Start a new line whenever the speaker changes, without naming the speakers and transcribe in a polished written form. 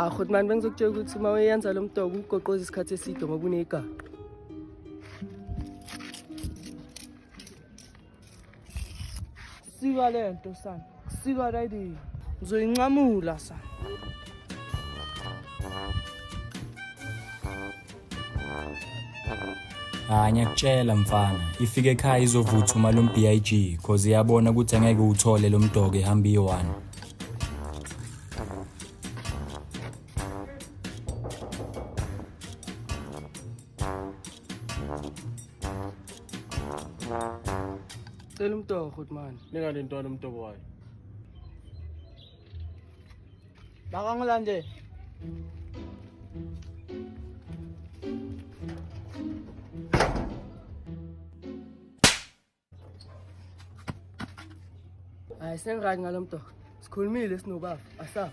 Goed man, bengizokutshela ukuthi uma uyenza lo mdoko ugoqoza isikhathi eside ngoba unegaga.
Sika lento sana. Sika lady. Ngizoyincamula sana.
Ngiyakutshela mfana, ifike ekhaya izovutha uma lo BIG cause iyabona ukuthi angeke uthole lo mdoko ehamba i1.
Cela umdoko man.
Ningale ntwana umdoko wayo.
Bakangilande.
Hayi sengirani ngalo mdoko. Sikhulumile sinobaba, asaba.